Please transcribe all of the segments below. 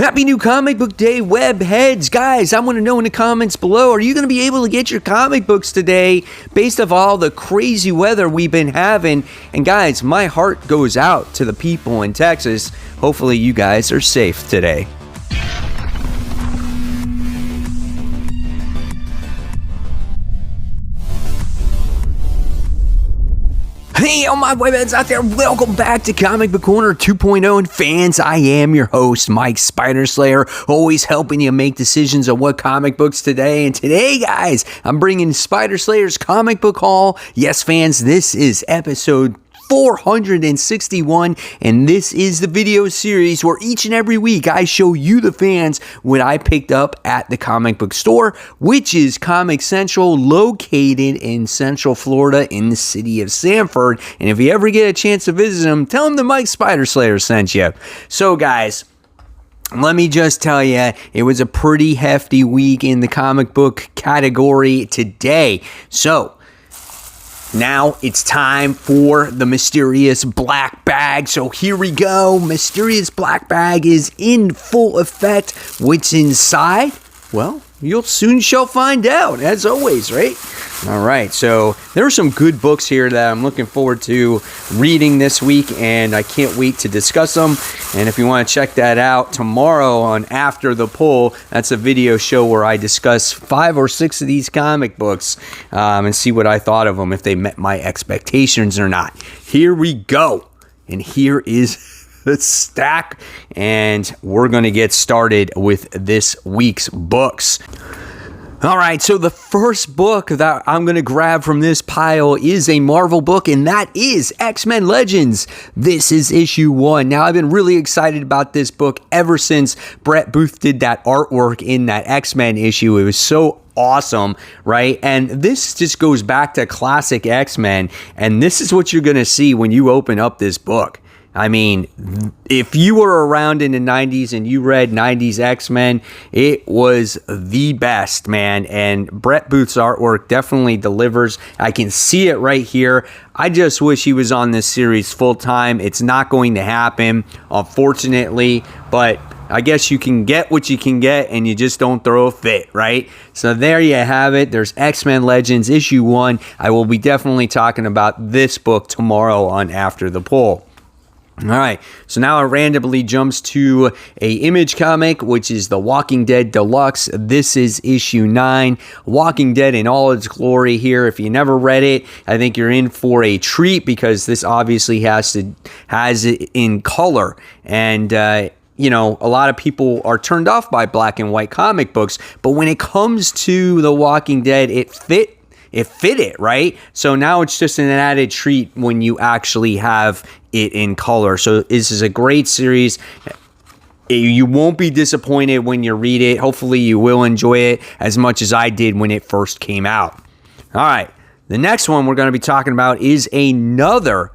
Happy new comic book day, web heads. Guys, I want to know in the comments below, are you going to be able to get your comic books today based off all the crazy weather we've been having? And guys, my heart goes out to the people in Texas. Hopefully you guys are safe today. Hey, all my webheads out there, welcome back to Comic Book Corner 2.0 and fans. I am your host, Mike Spider Slayer, always helping you make decisions on what comic books today. And today, guys, I'm bringing Spider Slayer's comic book haul. Yes, fans, this is episode 461, and this is the video series where each and every week I show you, the fans, what I picked up at the comic book store, which is Comic Central, located in Central Florida in the city of Sanford. And if you ever get a chance to visit them, tell them the Mike Spider Slayer sent you. So, guys, let me just tell you, it was a pretty hefty week in the comic book category today. So now it's time for the mysterious black bag. So here we go. Mysterious black bag is in full effect. What's inside? Well, you'll soon shall find out, as always, right? All right, so there are some good books here that I'm looking forward to reading this week, and I can't wait to discuss them. And if you want to check that out tomorrow on After the Pull, that's a video show where I discuss 5 or 6 of these comic books and see what I thought of them, if they met my expectations or not. Here we go, and here is the stack, and we're going to get started with this week's books. All right, so the first book that I'm going to grab from this pile is a Marvel book, and that is X-Men Legends. This is issue 1. Now, I've been really excited about this book ever since Brett Booth did that artwork in that X-Men issue. It was so awesome, right? And this just goes back to classic X-Men, and this is what you're going to see when you open up this book. I mean, if you were around in the 90s and you read 90s X-Men, it was the best, man. And Brett Booth's artwork definitely delivers. I can see it right here. I just wish he was on this series full time. It's not going to happen, unfortunately, but I guess you can get what you can get, and you just don't throw a fit, right? So there you have it. There's X-Men Legends issue 1. I will be definitely talking about this book tomorrow on After the Pull. All right, so now it randomly jumps to a Image comic, which is The Walking Dead Deluxe. This is issue 9, Walking Dead in all its glory here. If you never read it, I think you're in for a treat, because this obviously has it in color. And you know, a lot of people are turned off by black and white comic books, but when it comes to The Walking Dead, it fit it, right? So now it's just an added treat when you actually have it in color. So this is a great series. You won't be disappointed when you read it. Hopefully you will enjoy it as much as I did when it first came out. All right, the next one we're going to be talking about is another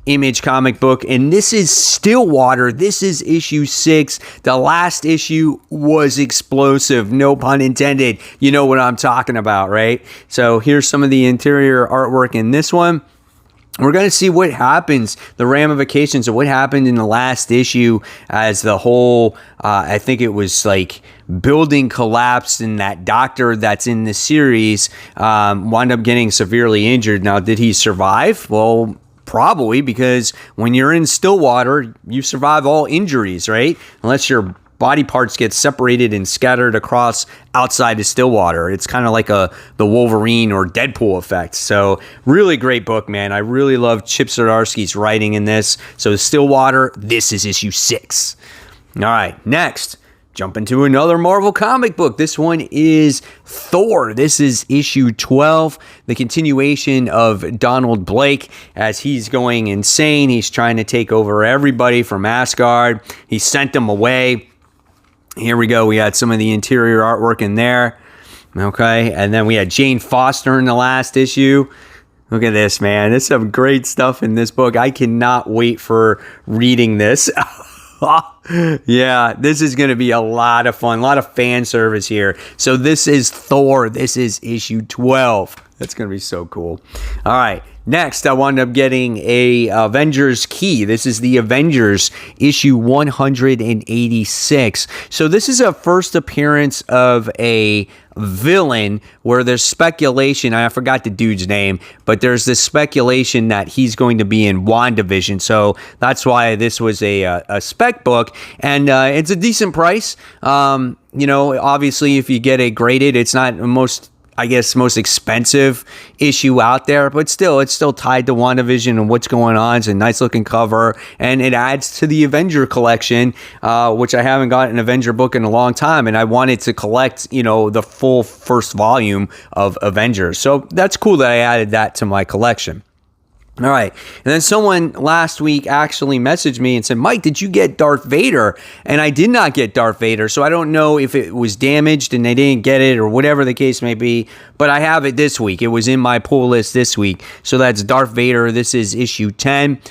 Image comic book, and this is Stillwater. This is issue 6. The last issue was explosive, no pun intended. You know what I'm talking about, right? So here's some of the interior artwork in this one. We're going to see what happens, the ramifications of what happened in the last issue, as the whole, I think it was like building collapsed, and that doctor that's in the series wound up getting severely injured. Now, did he survive? Well, probably, because when you're in Stillwater, you survive all injuries, right? Unless your body parts get separated and scattered across outside of Stillwater. It's kind of like the Wolverine or Deadpool effect. So really great book, man. I really love Chip Zdarsky's writing in this. So Stillwater, this is issue 6. All right, next, jump into another Marvel comic book. This one is Thor. This is issue 12, the continuation of Donald Blake as he's going insane. He's trying to take over everybody from Asgard. He sent them away. Here we go. We had some of the interior artwork in there. Okay, and then we had Jane Foster in the last issue. Look at this, man. There's some great stuff in this book. I cannot wait for reading this. Yeah, this is going to be a lot of fun, a lot of fan service here. So this is Thor. This is issue 12. That's going to be so cool. All right. Next, I wound up getting a Avengers key. This is the Avengers issue 186. So this is a first appearance of a villain where there's speculation. I forgot the dude's name, but there's this speculation that he's going to be in WandaVision. So that's why this was a spec book, and it's a decent price. Obviously, if you get it graded, it's not most expensive issue out there, but still, it's still tied to WandaVision and what's going on. It's a nice looking cover, and it adds to the Avenger collection, which I haven't got an Avenger book in a long time, and I wanted to collect, the full first volume of Avengers. So that's cool that I added that to my collection. All right. And then someone last week actually messaged me and said, Mike, did you get Darth Vader? And I did not get Darth Vader. So I don't know if it was damaged and they didn't get it or whatever the case may be. But I have it this week. It was in my pull list this week. So that's Darth Vader. This is issue 10.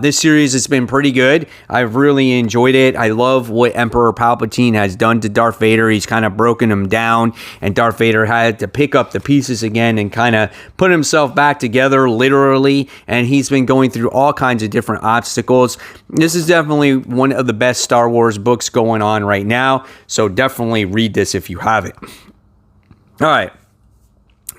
This series has been pretty good. I've really enjoyed it. I love what Emperor Palpatine has done to Darth Vader. He's kind of broken him down. And Darth Vader had to pick up the pieces again and kind of put himself back together, literally. And he's been going through all kinds of different obstacles. This is definitely one of the best Star Wars books going on right now. So definitely read this if you haven't. All right.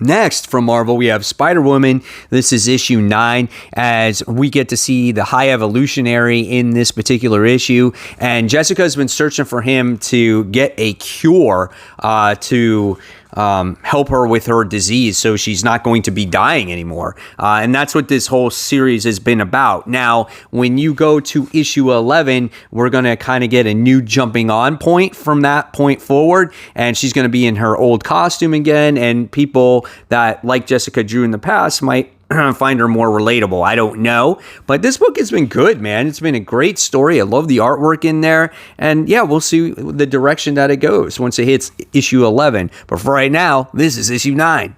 Next from Marvel, we have Spider-Woman. This is issue 9, as we get to see the High Evolutionary in this particular issue. And Jessica's been searching for him to get a cure to help her with her disease, so she's not going to be dying anymore. And that's what this whole series has been about. Now, when you go to issue 11, we're going to kind of get a new jumping on point from that point forward. And she's going to be in her old costume again. And people that like Jessica Drew in the past might find her more relatable. I don't know. But this book has been good, man. It's been a great story. I love the artwork in there. And yeah, we'll see the direction that it goes once it hits issue 11. But for right now, this is issue 9.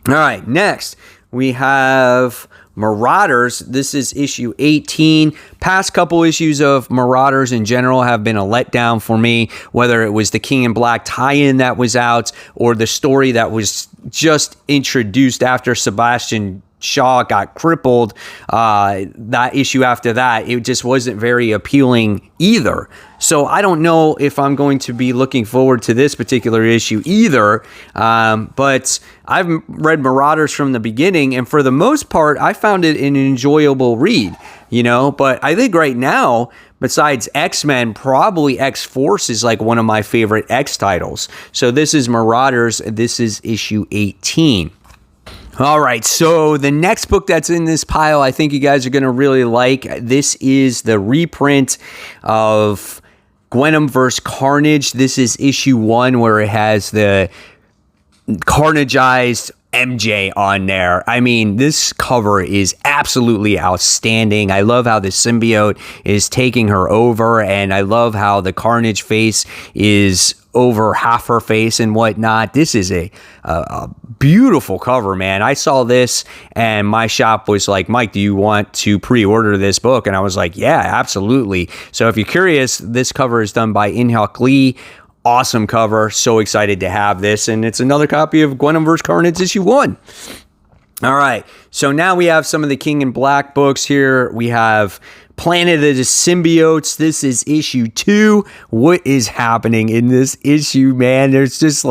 All right, next we have Marauders. This is issue 18. Past couple issues of Marauders in general have been a letdown for me, whether it was the King in Black tie-in that was out or the story that was just introduced after Sebastian Shaw got crippled. That issue after that, it just wasn't very appealing either. So I don't know if I'm going to be looking forward to this particular issue either. But I've read Marauders from the beginning, and for the most part, I found it an enjoyable read, But I think right now, besides X-Men, probably X-Force is like one of my favorite X titles. So this is Marauders. This is issue 18. All right, so the next book that's in this pile, I think you guys are going to really like. This is the reprint of Gwenom vs. Carnage. This is issue 1, where it has the Carnageized MJ on there. I mean, this cover is absolutely outstanding. I love how the symbiote is taking her over, and I love how the Carnage face is over half her face and whatnot. This is a beautiful cover, man. I saw this and my shop was like, Mike, do you want to pre-order this book? And I was like, yeah, absolutely. So if you're curious, this cover is done by In-Hyuk Lee. Awesome cover. So excited to have this. And it's another copy of Gwenom vs. Carnage issue 1. All right. So now we have some of the King in Black books here. We have Planet of the Symbiotes. This is issue 2. What is happening in this issue, man? There's just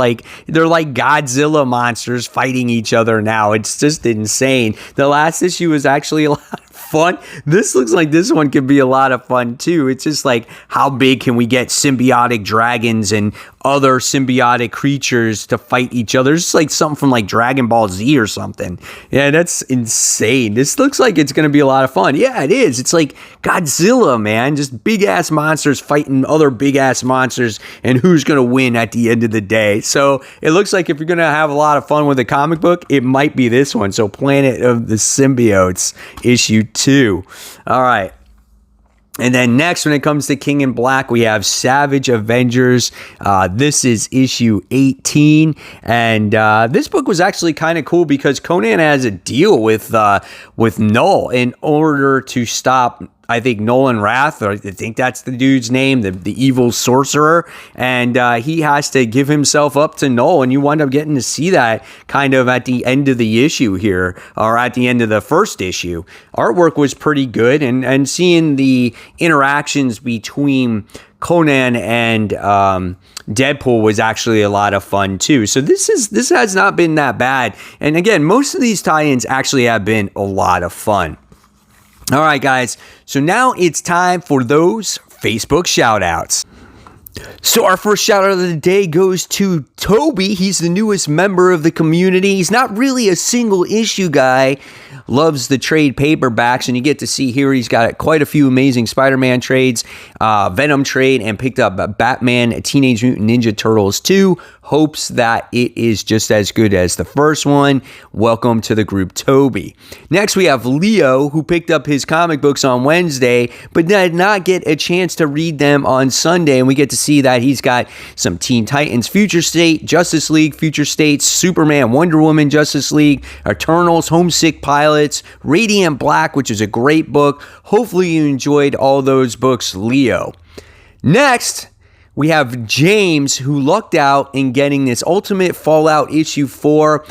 they're like Godzilla monsters fighting each other now. It's just insane. The last issue was actually a lot of fun. This looks like this one could be a lot of fun too. It's just like, how big can we get symbiotic dragons and other symbiotic creatures to fight each other? It's like something from like Dragon Ball Z or something. Yeah, that's insane. This looks like it's going to be a lot of fun. Yeah, it is. It's like Godzilla, man. Just big ass monsters fighting other big ass monsters, and who's going to win at the end of the day. So it looks like if you're going to have a lot of fun with a comic book, it might be this one. So Planet of the Symbiotes issue 2. All right. And then next, when it comes to King in Black, we have Savage Avengers. This is issue 18. And this book was actually kind of cool because Conan has a deal with Null in order to stop I think Nolan Rath, or I think that's the dude's name, the evil sorcerer, and he has to give himself up to Null, and you wind up getting to see that kind of at the end of the issue here, or at the end of the first issue. Artwork was pretty good, and seeing the interactions between Conan and Deadpool was actually a lot of fun too. So this has not been that bad. And again, most of these tie-ins actually have been a lot of fun. All right, guys. So now it's time for those Facebook shout-outs. So our first shout out of the day goes to Toby. He's the newest member of the community. He's not really a single issue guy. Loves the trade paperbacks, and you get to see here he's got quite a few amazing Spider-Man trades, Venom trade, and picked up Batman, Teenage Mutant Ninja Turtles 2. Hopes that it is just as good as the first one. Welcome to the group, Toby. Next, we have Leo, who picked up his comic books on Wednesday, but did not get a chance to read them on Sunday, and we get to see that he's got some Teen Titans Future State, Justice League Future State, Superman, Wonder Woman Justice League, Eternals, Homesick Pilots, Radiant Black, which is a great book. Hopefully you enjoyed all those books, Leo. Next, we have James, who lucked out in getting this Ultimate Fallout issue 4.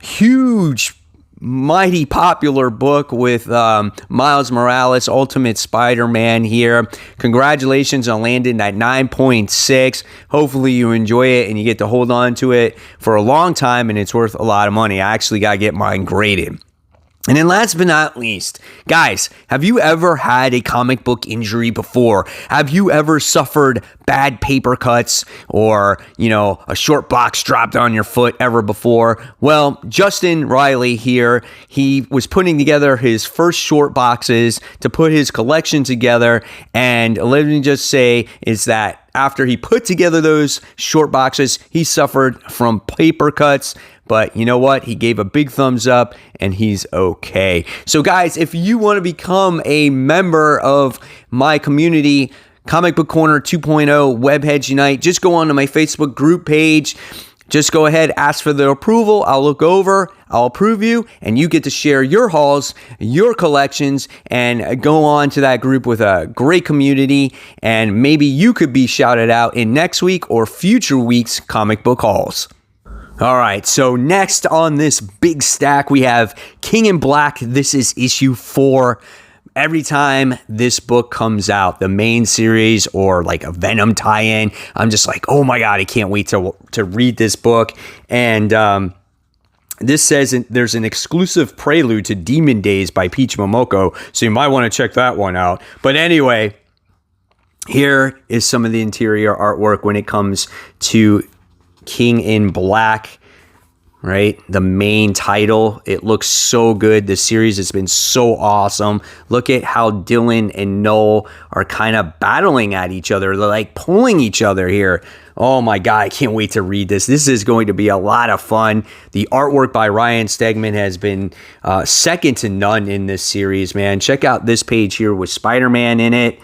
Huge, mighty popular book with Miles Morales, Ultimate Spider-Man here. Congratulations on landing at 9.6. Hopefully you enjoy it and you get to hold on to it for a long time, and it's worth a lot of money. I actually got to get mine graded. And then last but not least, guys, have you ever had a comic book injury before? Have you ever suffered bad paper cuts or, a short box dropped on your foot ever before? Well, Justin Riley here, he was putting together his first short boxes to put his collection together. And let me just say is that after he put together those short boxes, he suffered from paper cuts. But you know what? He gave a big thumbs up and he's okay. So guys, if you want to become a member of my community, Comic Book Corner 2.0 Webheads Unite, just go onto my Facebook group page. Just go ahead, ask for the approval. I'll look over, I'll approve you, and you get to share your hauls, your collections, and go on to that group with a great community. And maybe you could be shouted out in next week or future week's comic book hauls. All right, so next on this big stack, we have King in Black. This is issue 4. Every time this book comes out, the main series or like a Venom tie-in, I'm just like, oh my God, I can't wait to read this book. And this says there's an exclusive prelude to Demon Days by Peach Momoko, so you might want to check that one out. But anyway, here is some of the interior artwork when it comes to King in Black, right? The main title. It looks so good. The series has been so awesome. Look at how Dylan and Noel are kind of battling at each other. They're like pulling each other here. Oh my God, I can't wait to read this. This is going to be a lot of fun. The artwork by Ryan Stegman has been second to none in this series, man. Check out this page here with Spider-Man in it.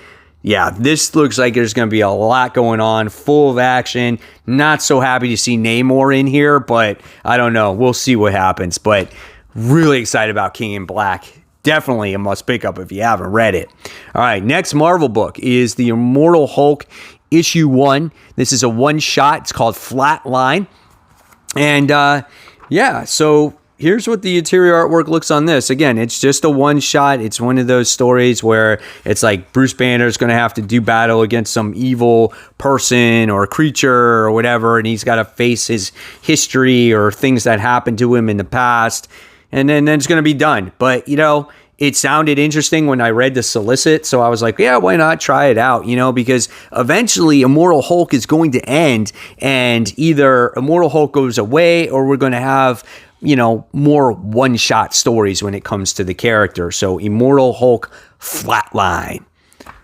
Yeah, this looks like there's going to be a lot going on, full of action. Not so happy to see Namor in here, but I don't know. We'll see what happens. But really excited about King in Black. Definitely a must pick up if you haven't read it. All right, next Marvel book is The Immortal Hulk issue 1. This is a one-shot. It's called Flatline. And so here's what the interior artwork looks on this. Again, it's just a one-shot. It's one of those stories where it's like Bruce Banner's going to have to do battle against some evil person or creature or whatever, and he's got to face his history or things that happened to him in the past, and then it's going to be done. But, it sounded interesting when I read the solicit, so I was like, yeah, why not try it out, because eventually Immortal Hulk is going to end, and either Immortal Hulk goes away or we're going to have more one-shot stories when it comes to the character. So Immortal Hulk Flatline.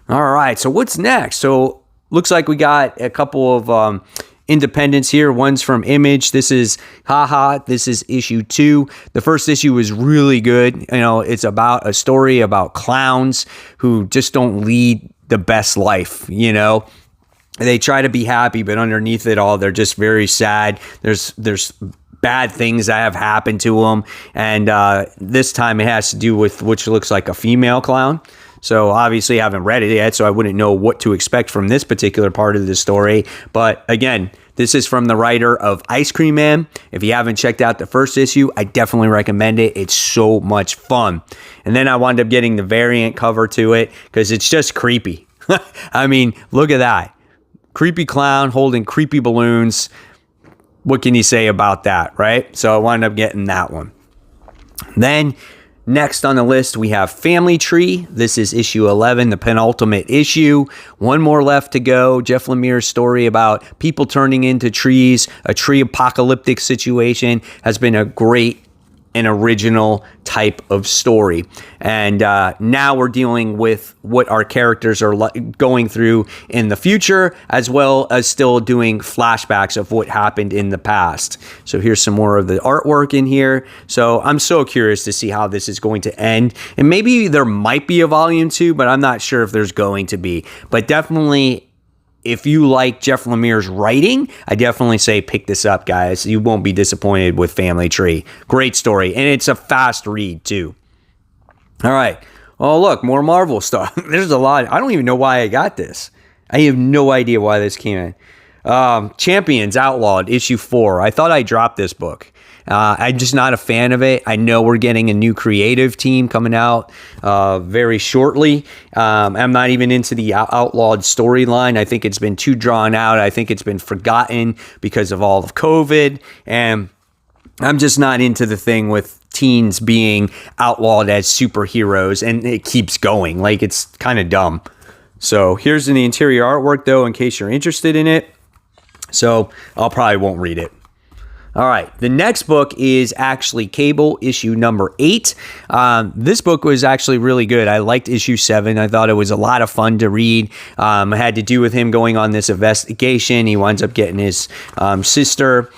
All right, so what's next? So looks like we got a couple of independents here. One's from Image. This is This is issue 2. The first issue was really good. It's about a story about clowns who just don't lead the best life, They try to be happy, but underneath it all, they're just very sad. There's bad things that have happened to them, and this time it has to do with which looks like a female clown. So obviously I haven't read it yet, so I wouldn't know what to expect from this particular part of the story. But again, this is from the writer of Ice Cream Man. If you haven't checked out the first issue, I definitely recommend it. It's so much fun. And then I wound up getting the variant cover to it because it's just creepy. I mean, look at that. Creepy clown holding creepy balloons. What can you say about that, right? So I wound up getting that one. Then next on the list, we have Family Tree. This is issue 11, the penultimate issue. One more left to go. Jeff Lemire's story about people turning into trees, a tree apocalyptic situation, has been a great and original type of story. And now we're dealing with what our characters are going through in the future, as well as still doing flashbacks of what happened in the past. So here's some more of the artwork in here. So I'm so curious to see how this is going to end. And maybe there might be a volume 2, but I'm not sure if there's going to be. But definitely, if you like Jeff Lemire's writing, I definitely say pick this up, guys. You won't be disappointed with Family Tree. Great story. And it's a fast read, too. All right. Oh, look, more Marvel stuff. There's a lot. I don't even know why I got this. I have no idea why this came in. Champions Outlawed, issue 4. I thought I dropped this book. I'm just not a fan of it. I know we're getting a new creative team coming out very shortly. I'm not even into the Outlawed storyline. I think it's been too drawn out. I think it's been forgotten because of all of COVID. And I'm just not into the thing with teens being outlawed as superheroes. And it keeps going. Like, it's kind of dumb. So here's the interior artwork, though, in case you're interested in it. So I'll probably won't read it. All right, the next book is actually Cable, issue number 8. This book was actually really good. I liked issue 7. I thought it was a lot of fun to read. It had to do with him going on this investigation. He winds up getting his sister,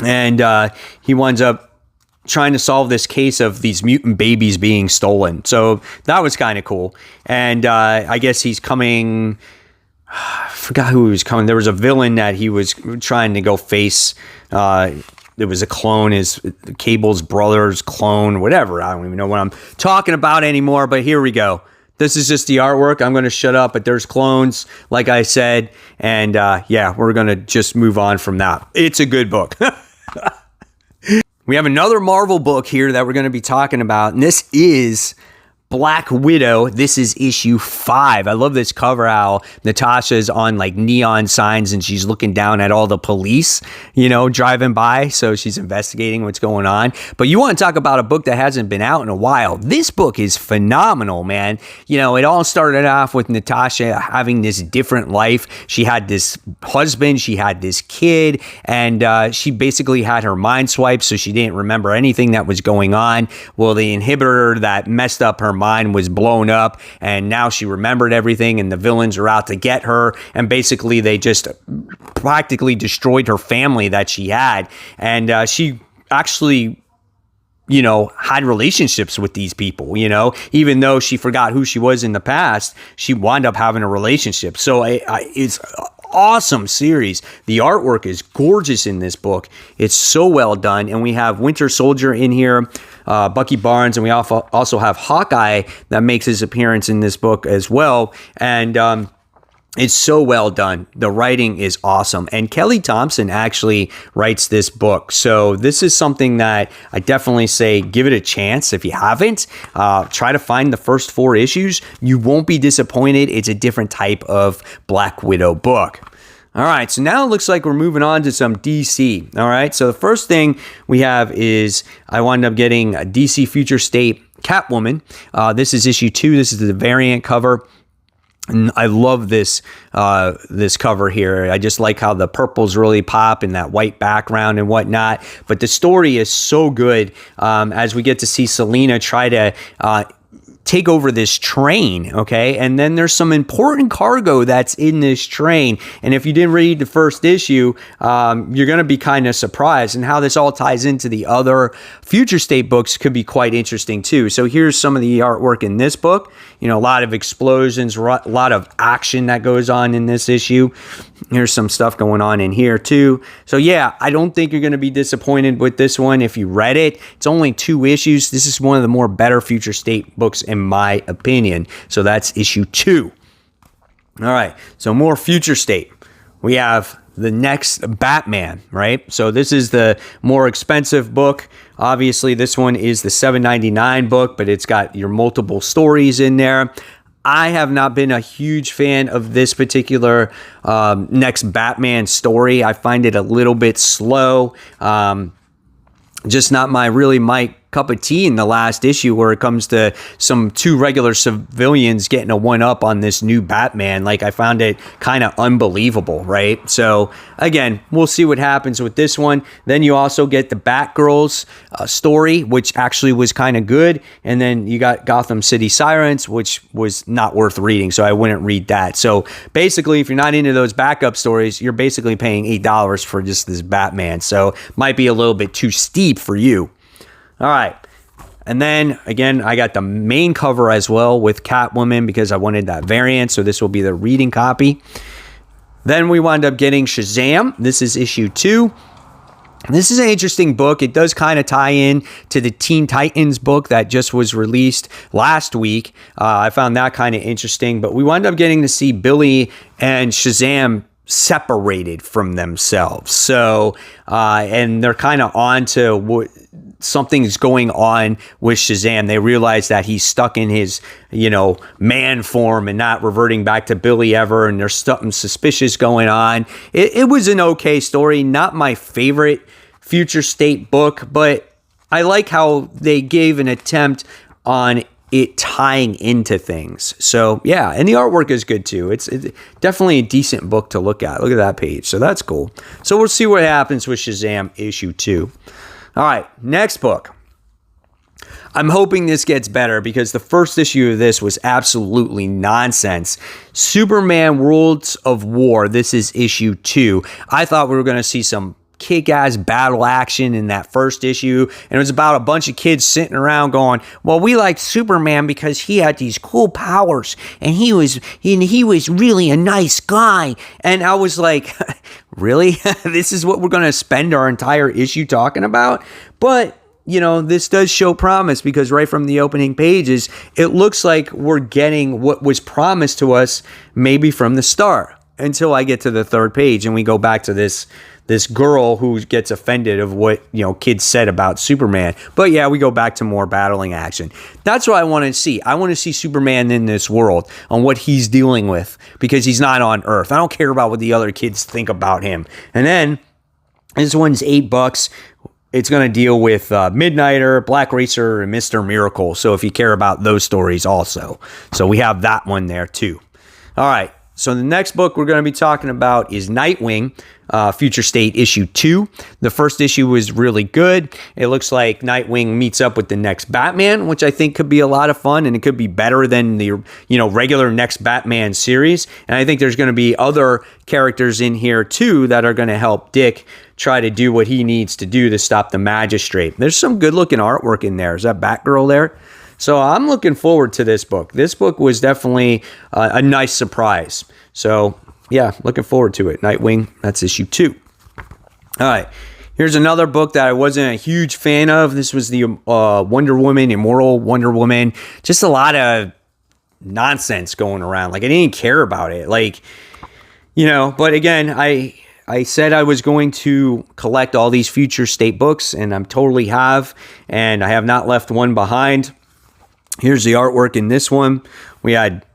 and he winds up trying to solve this case of these mutant babies being stolen. So that was kind of cool. And I guess he's coming... I forgot who he was coming. There was a villain that he was trying to go face. It was a clone, his Cable's brother's clone, whatever. I don't even know what I'm talking about anymore, but here we go. This is just the artwork. I'm going to shut up, but there's clones, like I said. And yeah, we're going to just move on from that. It's a good book. We have another Marvel book here that we're going to be talking about, and this is Black Widow. This is issue 5. I love this cover, how Natasha's on like neon signs and she's looking down at all the police, you know, driving by. So she's investigating what's going on. But you want to talk about a book that hasn't been out in a while. This book is phenomenal, man. You know, it all started off with Natasha having this different life. She had this husband, she had this kid, and she basically had her mind swiped, so she didn't remember anything that was going on. Well, the inhibitor that messed up her mind was blown up, and now she remembered everything, and the villains are out to get her, and basically they just practically destroyed her family that she had. And she actually, you know, had relationships with these people, you know, even though she forgot who she was in the past, she wound up having a relationship. So it's awesome series. The artwork is gorgeous in this book. It's so well done. And we have Winter Soldier in here, Bucky Barnes, and we also have Hawkeye that makes his appearance in this book as well. And it's so well done. The writing is awesome. And Kelly Thompson actually writes this book. So this is something that I definitely say give it a chance. If you haven't, try to find the first 4 issues. You won't be disappointed. It's a different type of Black Widow book. All right, so now it looks like we're moving on to some DC. All right, so the first thing we have is I wound up getting a DC Future State Catwoman. This is issue 2. This is the variant cover. And I love this this cover here. I just like how the purples really pop in that white background and whatnot. But the story is so good as we get to see Selena try to take over this train, okay? And then there's some important cargo that's in this train. And if you didn't read the first issue, you're going to be kind of surprised. And how this all ties into the other Future State books could be quite interesting too. So here's some of the artwork in this book. You know, a lot of explosions, a lot of action that goes on in this issue. Here's some stuff going on in here too. So yeah, I don't think you're going to be disappointed with this one if you read it. It's only 2 issues. This is one of the more better Future State books in my opinion. So that's issue 2. All right, so more future state. We have the next Batman, right? So this is the more expensive book. Obviously, this one is the $7.99 book, but it's got your multiple stories in there. I have not been a huge fan of this particular next Batman story. I find it a little bit slow. Just not my cup of tea in the last issue, where it comes to some 2 regular civilians getting a one-up on this new Batman. Like, I found it kind of unbelievable, right? So again, we'll see what happens with this one. Then you also get the Batgirls story, which actually was kind of good. And then you got Gotham City Sirens, which was not worth reading, so I wouldn't read that. So basically, if you're not into those backup stories, you're basically paying $8 for just this Batman. So might be a little bit too steep for you. All right. And then, again, I got the main cover as well with Catwoman because I wanted that variant. So this will be the reading copy. Then we wound up getting Shazam. This is issue 2. This is an interesting book. It does kind of tie in to the Teen Titans book that just was released last week. I found that kind of interesting. But we wound up getting to see Billy and Shazam separated from themselves. So, and they're kind of on to what something's going on with Shazam. They realize that he's stuck in his, man form and not reverting back to Billy ever. And there's something suspicious going on. It was an okay story. Not my favorite future state book, but I like how they gave an attempt on it tying into things. So yeah, and the artwork is good too. It's definitely a decent book to look at. Look at that page. So that's cool. So we'll see what happens with Shazam issue 2. All right, next book. I'm hoping this gets better because the first issue of this was absolutely nonsense. Superman Worlds of War. This is issue 2. I thought we were going to see some kick-ass battle action in that first issue, and it was about a bunch of kids sitting around going, well, we liked Superman because he had these cool powers and he was really a nice guy. And I was like, really? This is what we're going to spend our entire issue talking about? But this does show promise because right from the opening pages, it looks like we're getting what was promised to us maybe from the start, until I get to the 3rd page and we go back to this girl who gets offended of what, kids said about Superman. But yeah, we go back to more battling action. That's what I want to see. I want to see Superman in this world on what he's dealing with because he's not on Earth. I don't care about what the other kids think about him. And then this one's $8. It's going to deal with Midnighter, Black Racer, and Mr. Miracle. So if you care about those stories also. So we have that one there too. All right. So the next book we're going to be talking about is Nightwing, Future State issue 2. The first issue was really good. It looks like Nightwing meets up with the next Batman, which I think could be a lot of fun, and it could be better than the regular next Batman series. And I think there's going to be other characters in here too that are going to help Dick try to do what he needs to do to stop the Magistrate. There's some good looking artwork in there. Is that Batgirl there? So I'm looking forward to this book. This book was definitely a nice surprise. So yeah, looking forward to it. Nightwing, that's issue 2. All right, here's another book that I wasn't a huge fan of. This was the Wonder Woman, Immortal Wonder Woman. Just a lot of nonsense going around. Like I didn't care about it. But again, I said I was going to collect all these future state books, and I totally have. And I have not left one behind. Here's the artwork in this one. We had,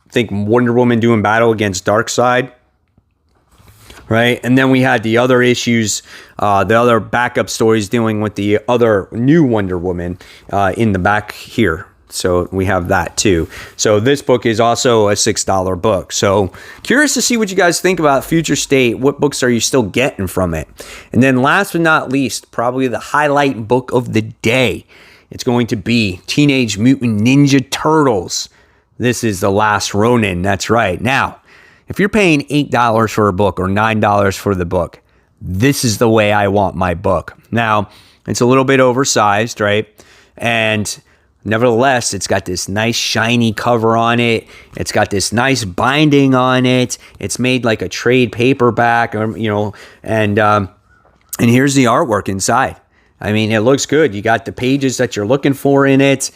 I think, Wonder Woman doing battle against Darkseid, right? And then we had the other issues, the other backup stories dealing with the other new Wonder Woman in the back here. So we have that too. So this book is also a $6 book. So curious to see what you guys think about Future State. What books are you still getting from it? And then last but not least, probably the highlight book of the day. It's going to be Teenage Mutant Ninja Turtles. This is The Last Ronin. That's right. Now, if you're paying $8 for a book or $9 for the book, this is the way I want my book. Now, it's a little bit oversized, right? And nevertheless, it's got this nice shiny cover on it. It's got this nice binding on it. It's made like a trade paperback, and here's the artwork inside. I mean, it looks good. You got the pages that you're looking for in it.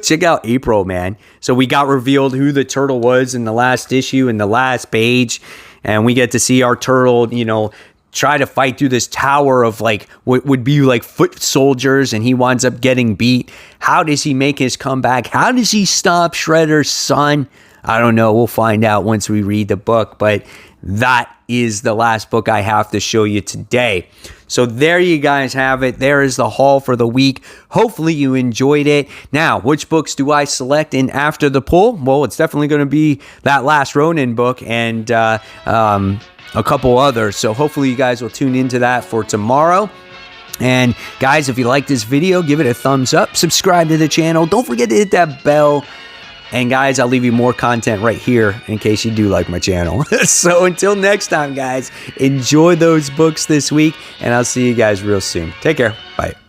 Check out April, man. So we got revealed who the turtle was in the last issue, in the last page. And we get to see our turtle, you know, try to fight through this tower of like what would be like foot soldiers, and he winds up getting beat. How does he make his comeback? How does he stop Shredder's son? I don't know. We'll find out once we read the book, but that is the last book I have to show you today. So there you guys have it. There is the haul for the week. Hopefully you enjoyed it. Now, which books do I select in after the pull? Well, it's definitely going to be that last Ronin book and a couple others. So hopefully you guys will tune into that for tomorrow. And guys, if you like this video, give it a thumbs up. Subscribe to the channel. Don't forget to hit that bell. And guys, I'll leave you more content right here in case you do like my channel. So until next time, guys, enjoy those books this week, and I'll see you guys real soon. Take care. Bye.